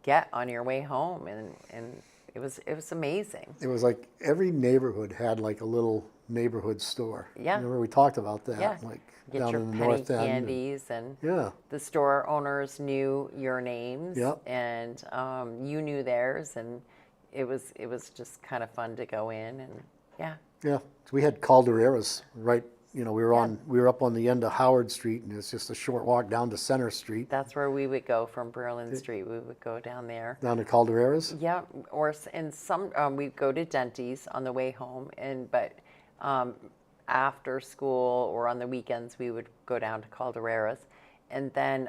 S1: get on your way home, and it was amazing.
S2: It was like every neighborhood had like a little neighborhood store.
S1: Yeah.
S2: Remember we talked about that?
S1: Yeah.
S2: Like
S1: Get
S2: down
S1: your
S2: in the
S1: penny
S2: North End.
S1: candies, and
S2: Yeah.
S1: the store owners knew your names,
S2: Yep.
S1: and you knew theirs, and it was just kind of fun to go in, and yeah.
S2: Yeah. So we had Caldereras right. We were up on the end of Howard Street, and it's just a short walk down to Center Street.
S1: That's where we would go from Berlin Street. We would go down there.
S2: Down to Caldereras.
S1: Yeah, we'd go to Denty's on the way home, but after school or on the weekends we would go down to Caldereras, and then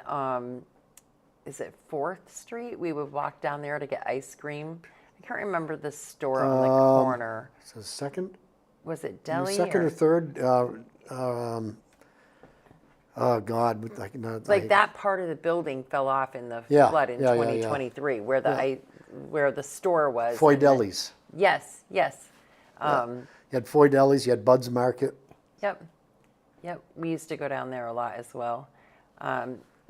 S1: is it 4th Street? We would walk down there to get ice cream. I can't remember the store on the corner.
S2: So second.
S1: Was it Deli?
S2: Second or third. Oh God!
S1: That part of the building fell off in the
S2: Yeah,
S1: flood in
S2: yeah, yeah,
S1: 2023, where where the store was.
S2: Foy Delis.
S1: Yes.
S2: You had Foy Delis. You had Bud's Market.
S1: Yep. We used to go down there a lot as well.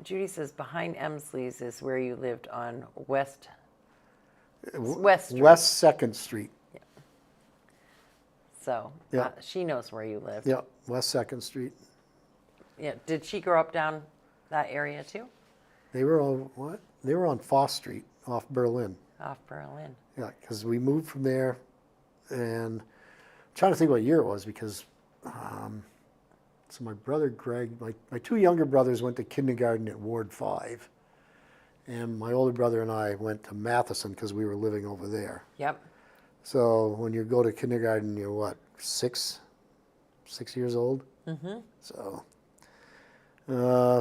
S1: Judy says behind Emsley's is where you lived on West Street.
S2: West Second Street.
S1: So
S2: Yeah.
S1: She knows where you live.
S2: Yeah, West Second Street.
S1: Yeah. Did she grow up down that area too?
S2: They were on what? They were on Foss Street off Berlin.
S1: Off Berlin.
S2: Yeah, because we moved from there, and I'm trying to think what year it was because, so my brother Greg, my two younger brothers went to kindergarten at Ward 5, and my older brother and I went to Matheson because we were living over there.
S1: Yep.
S2: So when you go to kindergarten, you're what, 6 years old? Mm-hmm.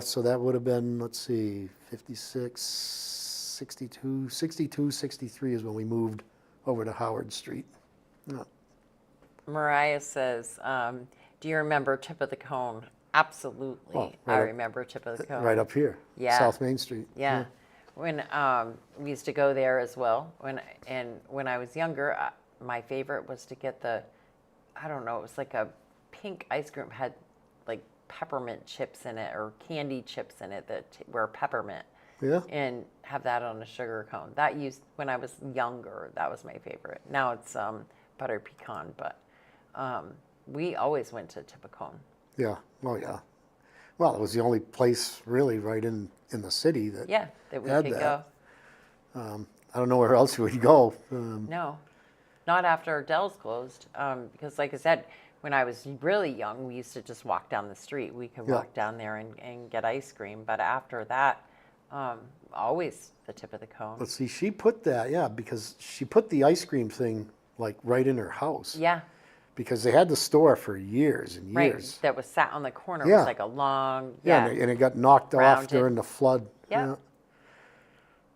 S2: So that would have been, let's see, 56, 62, 63 is when we moved over to Howard Street. Yeah.
S1: Mariah says, do you remember Tip of the Cone? Absolutely.
S2: Oh,
S1: I remember Tip of the Cone.
S2: Right up here.
S1: Yeah.
S2: South Main Street.
S1: Yeah. When we used to go there as well. When I was younger, my favorite was to get it was like a pink ice cream, had like peppermint chips in it or candy chips in it that were peppermint.
S2: Yeah.
S1: And have that on a sugar cone. When I was younger, that was my favorite. Now it's butter pecan, but we always went to Tip of Cone.
S2: Yeah. Oh, yeah. Well, it was the only place really right in the city that
S1: that we
S2: had
S1: could
S2: that.
S1: go.
S2: I don't know where else we'd go.
S1: No, not after Dell's closed. Because like I said, when I was really young, we used to just walk down the street. We could walk down there and get ice cream. But after that, always the Tip of the Cone.
S2: Let's see, she put that, because she put the ice cream thing like right in her house.
S1: Yeah.
S2: Because they had the store for years and
S1: Right.
S2: years.
S1: That was sat on the corner. It
S2: Yeah.
S1: was like a long,
S2: And it got knocked off
S1: Rounded.
S2: during the flood.
S1: Yeah.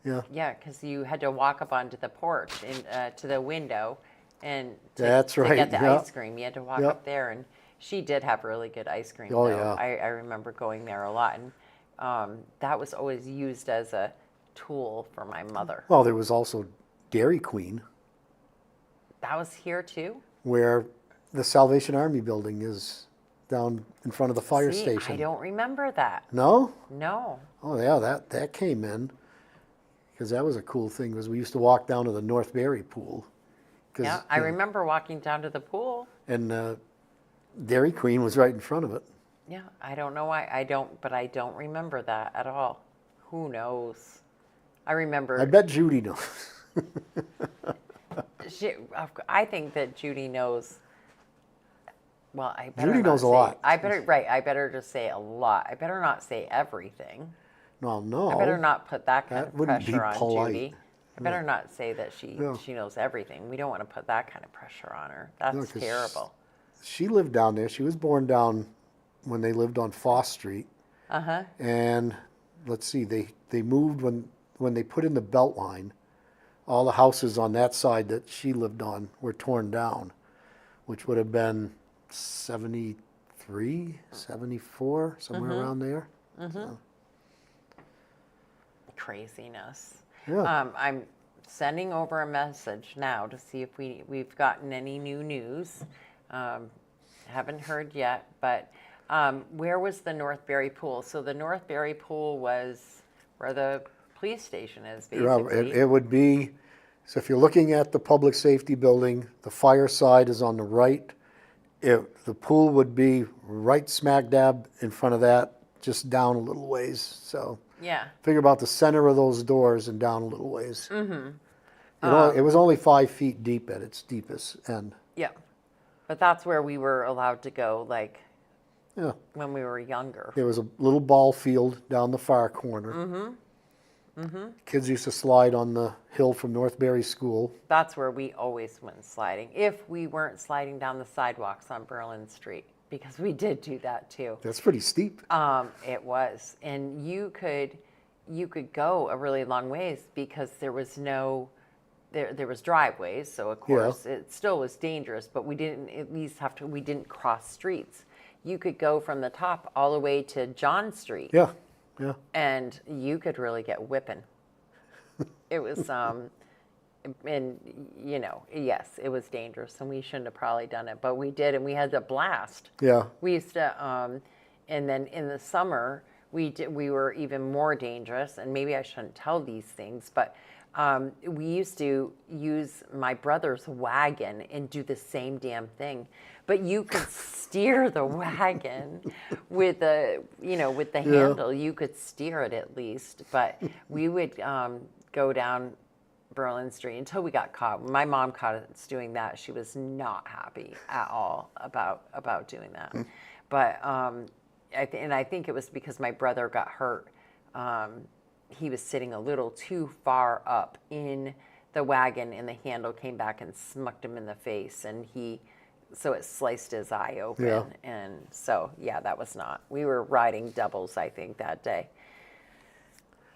S2: Yeah.
S1: Yeah, because you had to walk up onto the porch to the window, and
S2: That's
S1: to
S2: right,
S1: get the
S2: yeah.
S1: ice cream, you had to walk
S2: Yep.
S1: up there. And she did have really good ice cream.
S2: Oh,
S1: though.
S2: yeah.
S1: I remember going there a lot, and that was always used as a tool for my mother.
S2: Well, there was also Dairy Queen,
S1: That was here too.
S2: where the Salvation Army building is down in front of the fire
S1: See,
S2: station.
S1: I don't remember that.
S2: No?
S1: No.
S2: Oh yeah, that came in, because that was a cool thing, because we used to walk down to the North Berry pool.
S1: Yeah, I remember walking down to the pool.
S2: And Dairy Queen was right in front of it.
S1: Yeah, I don't know why. But I don't remember that at all. Who knows? I remember.
S2: I bet Judy knows.
S1: I think that Judy knows. Well, I better
S2: Judy
S1: not
S2: knows a
S1: say-
S2: lot.
S1: I better just say a lot. I better not say everything.
S2: No.
S1: I better not put that kind
S2: That
S1: of
S2: wouldn't be
S1: pressure on
S2: polite.
S1: Judy. I better not say that
S2: No.
S1: she knows everything. We don't want to put that kind of pressure on her. That's
S2: 'cause
S1: terrible.
S2: She lived down there. She was born down when they lived on Foss Street.
S1: Uh-huh.
S2: And let's see, they moved when they put in the belt line. All the houses on that side that she lived on were torn down, which would have been 73, 74, somewhere around there. So,
S1: Craziness.
S2: yeah.
S1: I'm sending over a message now to see if we've gotten any new news. Haven't heard yet, but where was the North Berry pool? So the North Berry pool was where the police station is, basically.
S2: It would be, so if you're looking at the public safety building, the fire side is on the right. The pool would be right smack dab in front of that, just down a little ways. So
S1: Yeah.
S2: figure about the center of those doors and down a little ways.
S1: Mm-hmm.
S2: It was only 5 feet deep at its deepest end.
S1: Yeah. But that's where we were allowed to go, like,
S2: Yeah.
S1: when we were younger.
S2: There was a little ball field down the far corner. Kids used to slide on the hill from North Berry School.
S1: That's where we always went sliding, if we weren't sliding down the sidewalks on Berlin Street, because we did do that too.
S2: That's pretty steep.
S1: It was, and you could go a really long ways because there was driveways, so of course it still was dangerous, but we didn't at least we didn't cross streets. You could go from the top all the way to John Street.
S2: Yeah.
S1: And you could really get whipping. It was, and yes, it was dangerous, and we shouldn't have probably done it, but we did, and we had a blast.
S2: Yeah.
S1: We used to, and then in the summer, we were even more dangerous, and maybe I shouldn't tell these things, but we used to use my brother's wagon and do the same damn thing. But you could steer the wagon with the handle. You could steer it at least. But we would go down Berlin Street until we got caught. When my mom caught us doing that, she was not happy at all about doing that. But I think it was because my brother got hurt. He was sitting a little too far up in the wagon, and the handle came back and smucked him in the face, and so it sliced his eye open.
S2: Yeah.
S1: And so, yeah, that was not. We were riding doubles, I think, that day.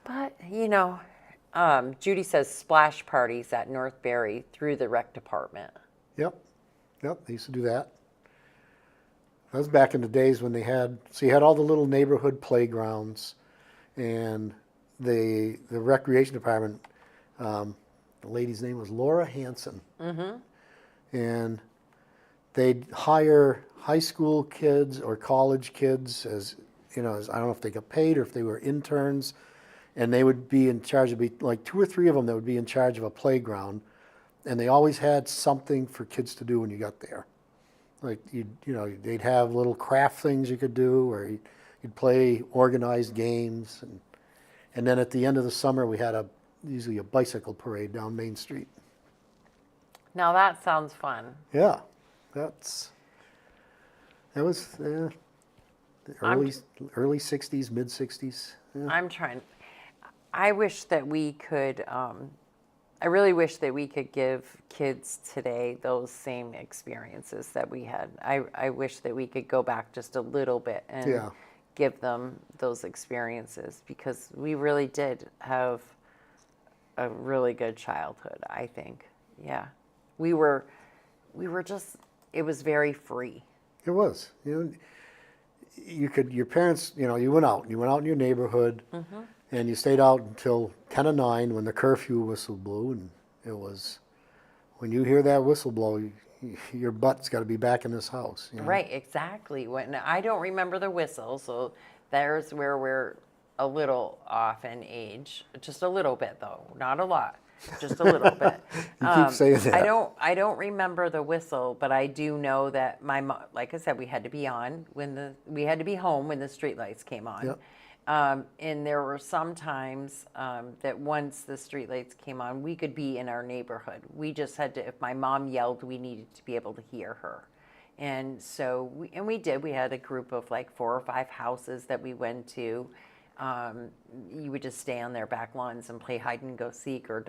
S1: But, Judy says splash parties at North Berry through the rec department.
S2: Yep, they used to do that. That was back in the days when you had all the little neighborhood playgrounds, and the recreation department, the lady's name was Laura Hanson. And they'd hire high school kids or college kids as I don't know if they got paid or if they were interns, and they would be in charge of like 2 or 3 of them that would be in charge of a playground, and they always had something for kids to do when you got there. Like they'd have little craft things you could do, or you'd play organized games, and then at the end of the summer we had usually a bicycle parade down Main Street.
S1: Now that sounds fun.
S2: Yeah, that was the early 60s, mid 60s. Yeah.
S1: I'm trying. I wish that we could. I really wish that we could give kids today those same experiences that we had. I wish that we could go back just a little bit and give them those experiences, because we really did have a really good childhood, I think. Yeah. We were just, it was very free.
S2: It was. Your parents, you went out in your neighborhood, and you stayed out until 10 or 9 when the curfew whistle blew, and it was when you hear that whistle blow, your butt's got to be back in this house. You know?
S1: Right, exactly. When I don't remember the whistle, so there's where we're a little off in age. Just a little bit, though, not a lot. Just a little bit.
S2: You keep saying that.
S1: I don't remember the whistle, but I do know that my mom, like I said, we had to be home when the streetlights came on.
S2: Yep.
S1: And there were some times that once the streetlights came on, we could be in our neighborhood. We just had to, if my mom yelled, we needed to be able to hear her. And so, we did. We had a group of like 4 or 5 houses that we went to. You would just stay on their back lawns and play hide and go seek or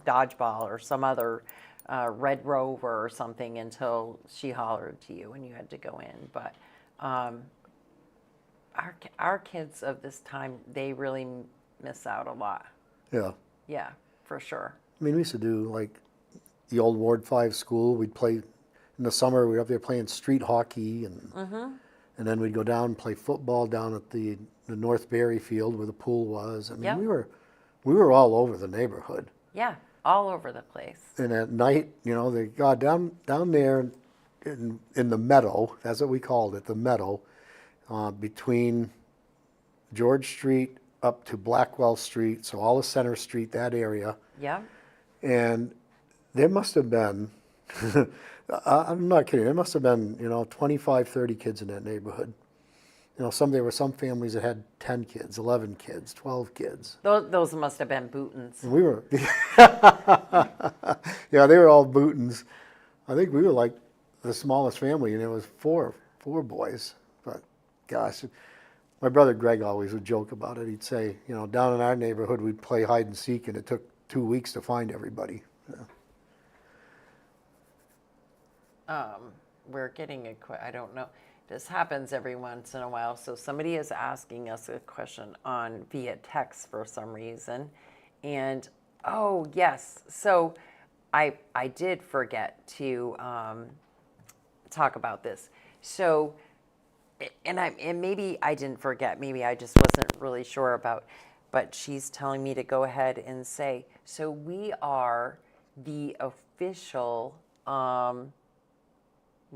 S1: dodgeball or some other Red Rover or something until she hollered to you and you had to go in. But our kids of this time, they really miss out a lot.
S2: Yeah.
S1: Yeah, for sure.
S2: I mean, we used to do like the old Ward 5 school. We'd play in the summer. We were up there playing street hockey, and then we'd go down and play football down at the North Berry field where the pool was. I mean,
S1: Yep.
S2: we were all over the neighborhood.
S1: Yeah, all over the place.
S2: And at night, they got down there in the meadow. That's what we called it, the meadow, between George Street up to Blackwell Street. So all of Center Street, that area.
S1: Yeah.
S2: And there must have been, I'm not kidding, there must have been, 25, 30 kids in that neighborhood. There were some families that had 10 kids, 11 kids, 12 kids.
S1: Those must have been Bootons.
S2: And we were, yeah, they were all Bootons. I think we were like the smallest family, and it was four boys. But gosh, my brother Greg always would joke about it. He'd say, down in our neighborhood, we'd play hide and seek, and it took 2 weeks to find everybody. Yeah.
S1: We're getting I don't know. This happens every once in a while. So somebody is asking us a question via text for some reason. And, oh, yes. So I did forget to talk about this. So, and maybe I didn't forget. Maybe I just wasn't really sure about, but she's telling me to go ahead and say, so we are the official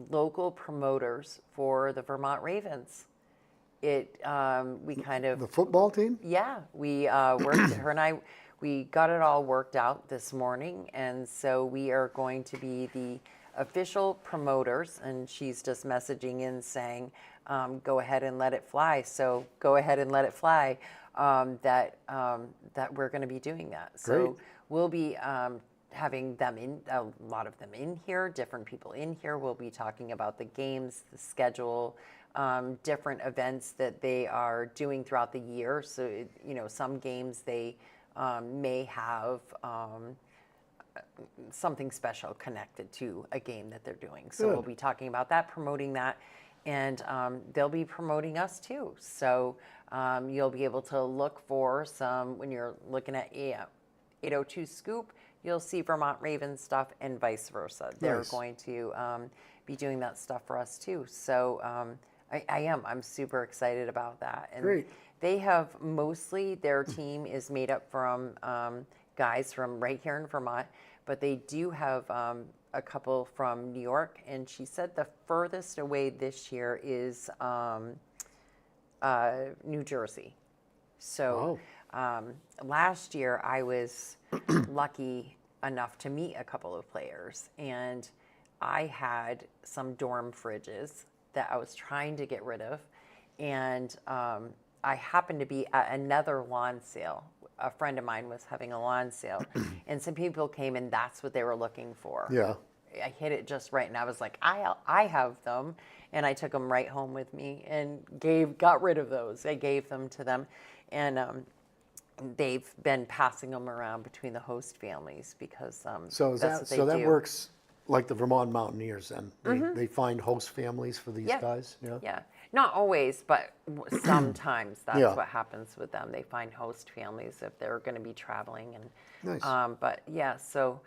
S1: local promoters for the Vermont Ravens. We kind of...
S2: The football team?
S1: Yeah, we worked, her and I, we got it all worked out this morning, and so we are going to be the official promoters, and she's just messaging in saying, go ahead and let it fly. So go ahead and let it fly, that we're going to be doing that. So
S2: Great.
S1: we'll be having them a lot of them in here, different people in here. We'll be talking about the games, the schedule, different events that they are doing throughout the year. So, some games they may have something special connected to a game that they're doing. So we'll be talking about that, promoting that, and they'll be promoting us too. So you'll be able to look for when you're looking at 802 Scoop, you'll see Vermont Ravens stuff and vice versa. They're
S2: Nice.
S1: going to be doing that stuff for us too. So I'm super excited about that. And
S2: Great.
S1: they have mostly, their team is made up from guys from right here in Vermont, but they do have a couple from New York. And she said the furthest away this year is New Jersey. So last year I was lucky enough to meet a couple of players, and I had some dorm fridges that I was trying to get rid of, and I happened to be at another lawn sale. A friend of mine was having a lawn sale, and some people came, and that's what they were looking for.
S2: Yeah.
S1: I hit it just right, and I was like, I have them, and I took them right home with me and got rid of those. I gave them to them, and they've been passing them around between the host families because
S2: So
S1: that's what they
S2: that
S1: do.
S2: works like the Vermont Mountaineers then? They find host families for these guys? Yeah.
S1: Yeah, not always, but sometimes that's
S2: Yeah.
S1: what happens with them. They find host families if they're going to be traveling, and
S2: Nice.
S1: but yeah, so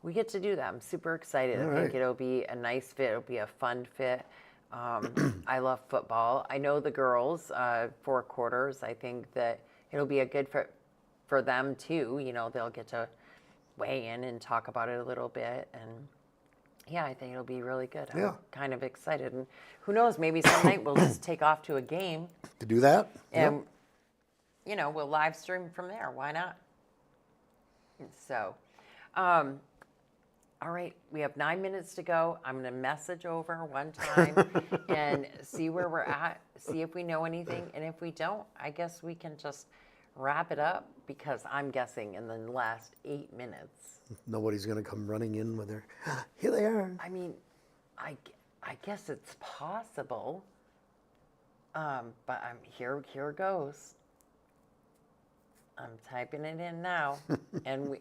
S1: we get to do that. I'm super excited.
S2: All
S1: I think
S2: right.
S1: it'll be a nice fit. It'll be a fun fit. I love football. I know the girls, 4 quarters. I think that it'll be a good fit for them too. They'll get to weigh in and talk about it a little bit. And yeah, I think it'll be really good.
S2: Yeah.
S1: I'm kind of excited. And who knows, maybe some night we'll just take off to a game
S2: To do that?
S1: and, you know, we'll live stream from there. Why not? So, all right, we have 9 minutes to go. I'm going to message over one time and see where we're at, see if we know anything. And if we don't, I guess we can just wrap it up because I'm guessing in the last 8 minutes.
S2: Nobody's going to come running in with their, here they are.
S1: I mean, I guess it's possible. But here goes. I'm typing it in now, and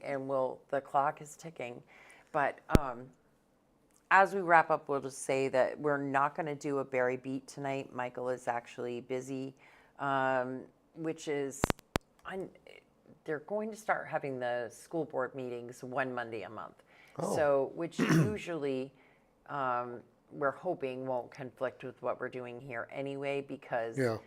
S1: the clock is ticking. But as we wrap up, we'll just say that we're not going to do a Barry beat tonight. Michael is actually busy, which is, they're going to start having the school board meetings one Monday a month.
S2: Oh.
S1: So, which usually we're hoping won't conflict with what we're doing here anyway, because
S2: Yeah.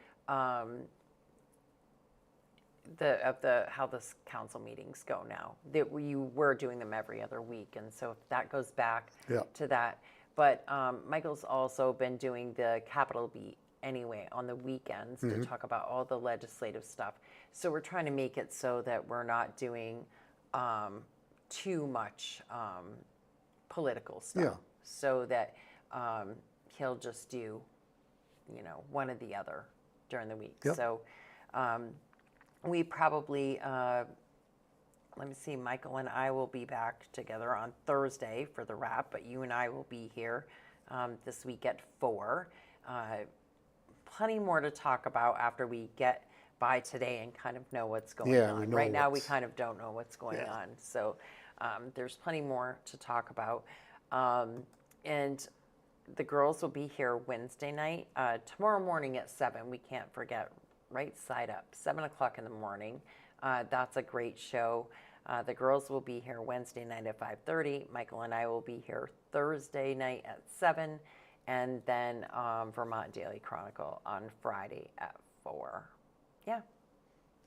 S1: How the council meetings go now. That you were doing them every other week, and so that goes back
S2: Yeah.
S1: to that. But Michael's also been doing the Capitol beat anyway on the weekends to talk about all the legislative stuff. So we're trying to make it so that we're not doing too much political stuff.
S2: Yeah.
S1: So that he'll just do, you know, one or the other during the week.
S2: Yep.
S1: So we probably, let me see, Michael and I will be back together on Thursday for the wrap, but you and I will be here this week at 4. Plenty more to talk about after we get by today and kind of know what's going
S2: Yeah,
S1: on.
S2: we know
S1: Right now, we
S2: what's-
S1: kind of don't know what's going
S2: Yeah.
S1: on. So there's plenty more to talk about. And the girls will be here Wednesday night. Tomorrow morning at 7, we can't forget, right side up, 7 o'clock in the morning. That's a great show. The girls will be here Wednesday night at 5:30. Michael and I will be here Thursday night at 7. And then Vermont Daily Chronicle on Friday at 4. Yeah.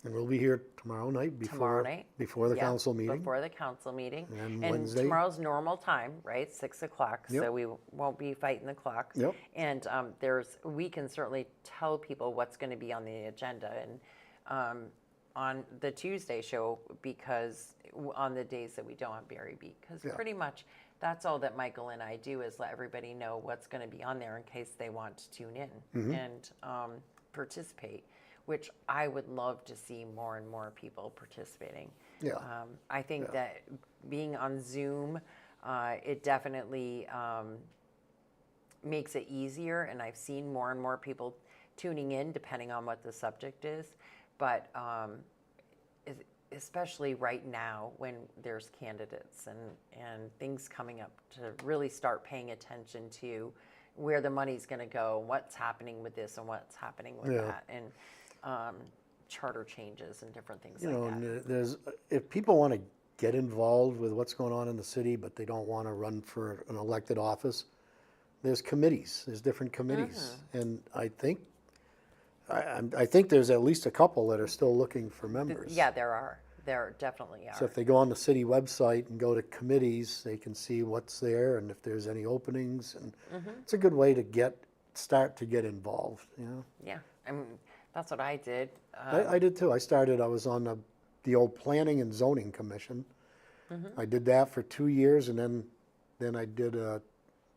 S2: And we'll be here tomorrow night before the
S1: Yeah,
S2: council meeting.
S1: Before the council meeting.
S2: And Wednesday?
S1: Tomorrow's normal time, right? 6 o'clock.
S2: Yep.
S1: So we won't be fighting the clock.
S2: Yep.
S1: And we can certainly tell people what's going to be on the agenda and on the Tuesday show, because on the days that we don't have Barry Beat, because
S2: Yeah.
S1: pretty much that's all that Michael and I do is let everybody know what's going to be on there in case they want to tune in and participate, which I would love to see more and more people participating.
S2: Yeah.
S1: I think that being on Zoom, it definitely makes it easier, and I've seen more and more people tuning in depending on what the subject is. But especially right now when there's candidates and things coming up, to really start paying attention to where the money's going to go, what's happening with this and what's happening with
S2: Yeah.
S1: that, and charter changes and different things
S2: You
S1: like
S2: know,
S1: that.
S2: and there's, if people want to get involved with what's going on in the city, but they don't want to run for an elected office, there's committees, there's different committees. And I think there's at least a couple that are still looking for members.
S1: Yeah, there are. There definitely are.
S2: So if they go on the city website and go to committees, they can see what's there and if there's any openings. And it's a good way to start to get involved, you know?
S1: Yeah, I mean, that's what I did.
S2: I did too. I was on the old Planning and Zoning Commission. I did that for 2 years, and then I did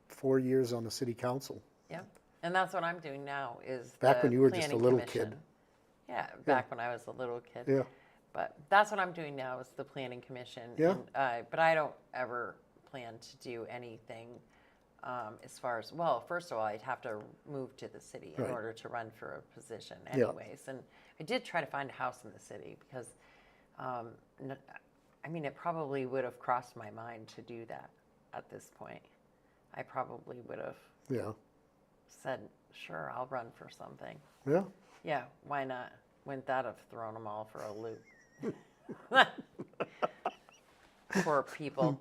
S2: 4 years on the city council.
S1: Yeah, and that's what I'm doing now is
S2: Back
S1: the
S2: when you were just a
S1: planning
S2: little
S1: commission.
S2: kid.
S1: Yeah, back when I was a little kid.
S2: Yeah.
S1: But that's what I'm doing now is the planning commission.
S2: Yeah.
S1: And, but I don't ever plan to do anything as far as, well, first of all, I'd have to move to the city in
S2: Right.
S1: order to run for a position
S2: Yeah.
S1: anyways. And I did try to find a house in the city because, I mean, it probably would have crossed my mind to do that at this point. I probably would have
S2: Yeah.
S1: said, sure, I'll run for something.
S2: Yeah.
S1: Yeah, why not? Wouldn't that have thrown them all for a loop? Poor people.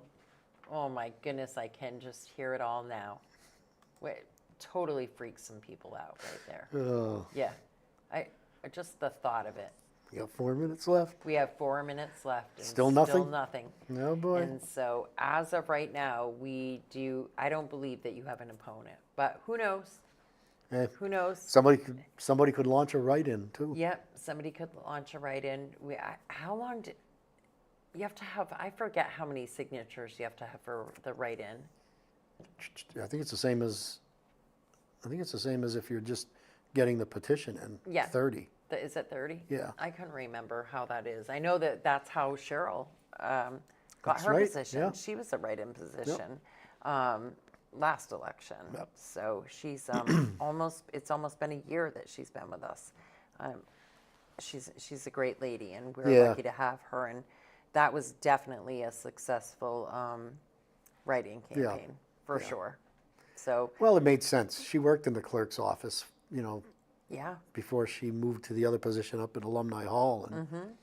S1: Oh my goodness, I can just hear it all now. It totally freaks some people out right there.
S2: Oh,
S1: Yeah, I just the thought of it.
S2: You got 4 minutes left?
S1: We have 4 minutes left. And
S2: Still nothing?
S1: Still nothing.
S2: No, boy.
S1: And so as of right now, I don't believe that you have an opponent, but who knows?
S2: Eh,
S1: Who knows?
S2: somebody could launch a write-in, too.
S1: Yep, somebody could launch a write-in. How long did, you have to have, I forget how many signatures you have to have for the write-in.
S2: I think it's the same as if you're just getting the petition in.
S1: Yeah.
S2: 30.
S1: Is it 30?
S2: Yeah.
S1: I couldn't remember how that is. I know that that's how Cheryl got
S2: That's
S1: her
S2: right,
S1: position.
S2: yeah.
S1: She was a write-in position last election.
S2: Yep.
S1: So she's it's almost been a year that she's been with us. She's a great lady, and we're
S2: Yeah.
S1: lucky to have her. And that was definitely a successful write-in campaign for sure. So
S2: Well, it made sense. She worked in the clerk's office,
S1: yeah.
S2: before she moved to the other position up at Alumni Hall, and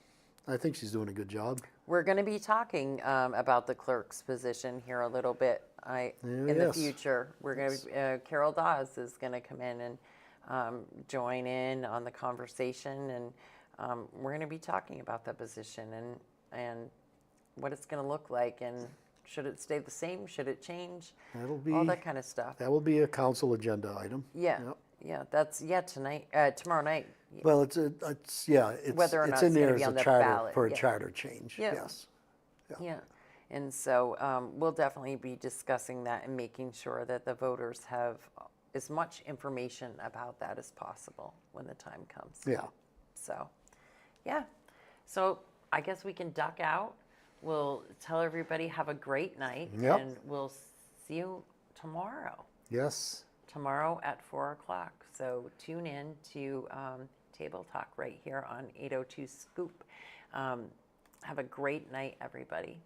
S2: I think she's doing a good job.
S1: We're going to be talking about the clerk's position here a little bit in the
S2: yes.
S1: future. We're going to Carol Dawes is going to come in and join in on the conversation, and we're going to be talking about that position and what it's going to look like, and should it stay the same? Should it change?
S2: That'll be
S1: all that kind of stuff.
S2: That will be a council agenda item.
S1: Yeah,
S2: Yep.
S1: yeah. That's tonight, tomorrow night.
S2: Well, it's in
S1: Whether or not
S2: in
S1: it's
S2: there
S1: gonna
S2: as
S1: be
S2: a
S1: on the
S2: charter
S1: ballot,
S2: for a
S1: yeah.
S2: charter change.
S1: Yeah.
S2: Yes.
S1: Yeah, and so we'll definitely be discussing that and making sure that the voters have as much information about that as possible when the time comes.
S2: Yeah.
S1: So, yeah. So I guess we can duck out. We'll tell everybody have a great night,
S2: Yep.
S1: and we'll see you tomorrow.
S2: Yes.
S1: Tomorrow at 4 o'clock. So tune in to Table Talk right here on 802 Scoop. Have a great night, everybody.